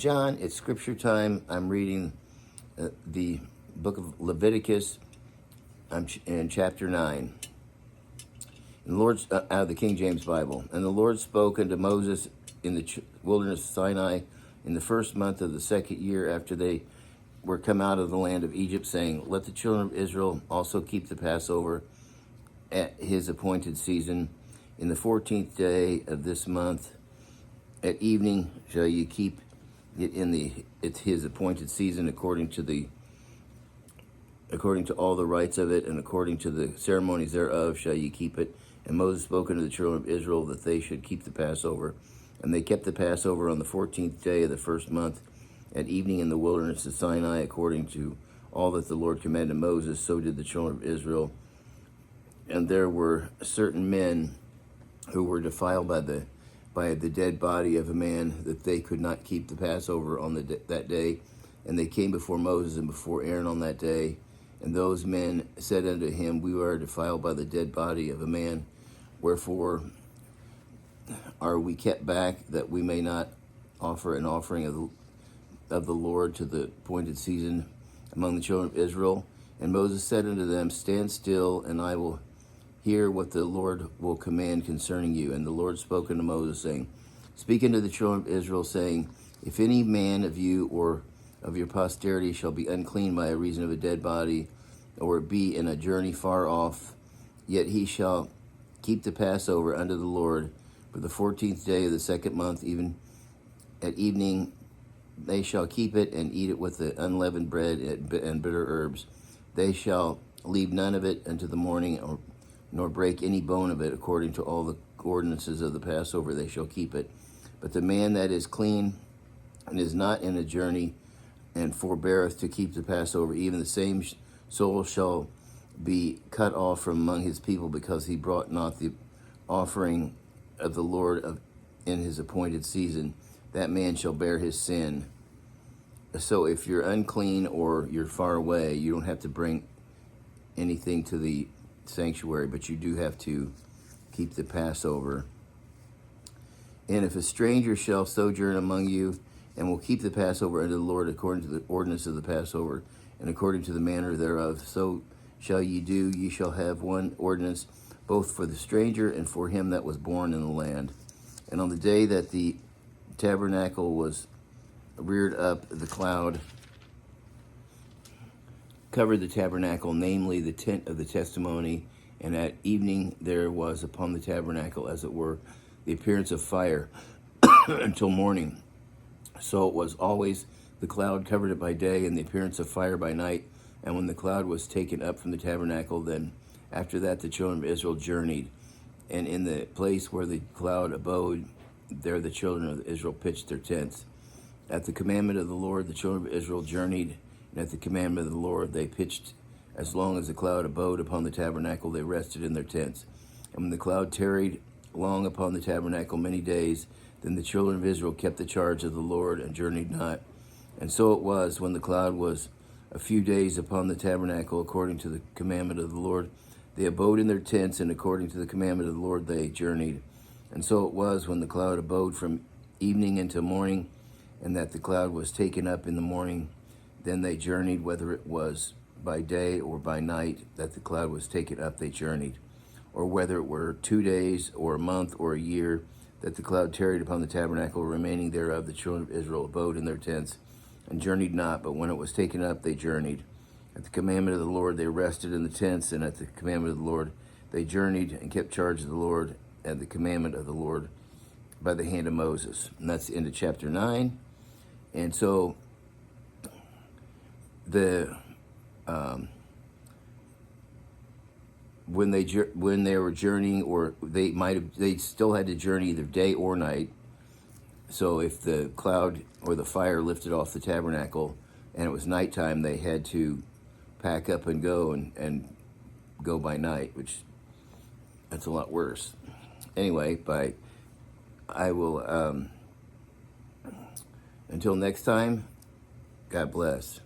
John, it's scripture time. I'm reading the book of Leviticus. I'm in chapter 9. And the Lord, out of the King James Bible. And the Lord spoke unto Moses in the wilderness of Sinai in the first month of the second year after they were come out of the land of Egypt, saying, Let the children of Israel also keep the Passover at his appointed season. In the 14th day of this month, at evening shall you keep it it's his appointed season, according to all the rites of it, and according to the ceremonies thereof shall you keep it. And Moses spoke unto the children of Israel that they should keep the Passover. And they kept the Passover on the 14th day of the first month at evening in the wilderness of Sinai, according to all that the Lord commanded Moses, so did the children of Israel. And there were certain men who were defiled by the dead body of a man, that they could not keep the Passover on that day. And they came before Moses and before Aaron on that day. And those men said unto him, We are defiled by the dead body of a man. Wherefore are we kept back, that we may not offer an offering of the Lord to the appointed season among the children of Israel? And Moses said unto them, Stand still, and I will hear what the Lord will command concerning you. And the Lord spoke unto Moses, saying, Speak unto the children of Israel, saying, If any man of you or of your posterity shall be unclean by a reason of a dead body, or be in a journey far off, yet he shall keep the Passover unto the Lord for the 14th day of the second month, even at evening they shall keep it, and eat it with the unleavened bread and bitter herbs. They shall leave none of it unto the morning, nor break any bone of it. According to all the ordinances of the Passover they shall keep it. But the man that is clean and is not in a journey, and forbeareth to keep the Passover, even the same soul shall be cut off from among his people, because he brought not the offering of the Lord in his appointed season. That man shall bear his sin. So if you're unclean or you're far away, you don't have to bring anything to the sanctuary, but you do have to keep the Passover. And if a stranger shall sojourn among you, and will keep the Passover unto the Lord according to the ordinance of the Passover, and according to the manner thereof, so shall ye do. Ye shall have one ordinance, both for the stranger and for him that was born in the land. And on the day that the tabernacle was reared up, the cloud covered the tabernacle, namely the tent of the testimony. And at evening there was upon the tabernacle, as it were, the appearance of fire until morning. So it was always the cloud covered it by day, and the appearance of fire by night. And when the cloud was taken up from the tabernacle, then after that the children of Israel journeyed. And in the place where the cloud abode, there the children of Israel pitched their tents. At the commandment of the Lord the children of Israel journeyed, and at the commandment of the Lord they pitched. As long as the cloud abode upon the tabernacle, they rested in their tents. And when the cloud tarried long upon the tabernacle many days, then the children of Israel kept the charge of the Lord, and journeyed not. And so it was, when the cloud was a few days upon the tabernacle, according to the commandment of the Lord, they abode in their tents, and according to the commandment of the Lord they journeyed. And so it was, when the cloud abode from evening until morning, and that the cloud was taken up in the morning, then they journeyed, whether it was by day or by night that the cloud was taken up, they journeyed. Or whether it were 2 days, or a month, or a year, that the cloud tarried upon the tabernacle, remaining thereof, the children of Israel abode in their tents, and journeyed not, but when it was taken up, they journeyed. At the commandment of the Lord they rested in the tents, and at the commandment of the Lord they journeyed, and kept charge of the Lord, at the commandment of the Lord by the hand of Moses. And that's the end of chapter 9. And so when they were journeying, or they still had to journey either day or night. So if the cloud or the fire lifted off the tabernacle and it was nighttime, they had to pack up and go and go by night, which that's a lot worse. Anyway, I will until next time, God bless.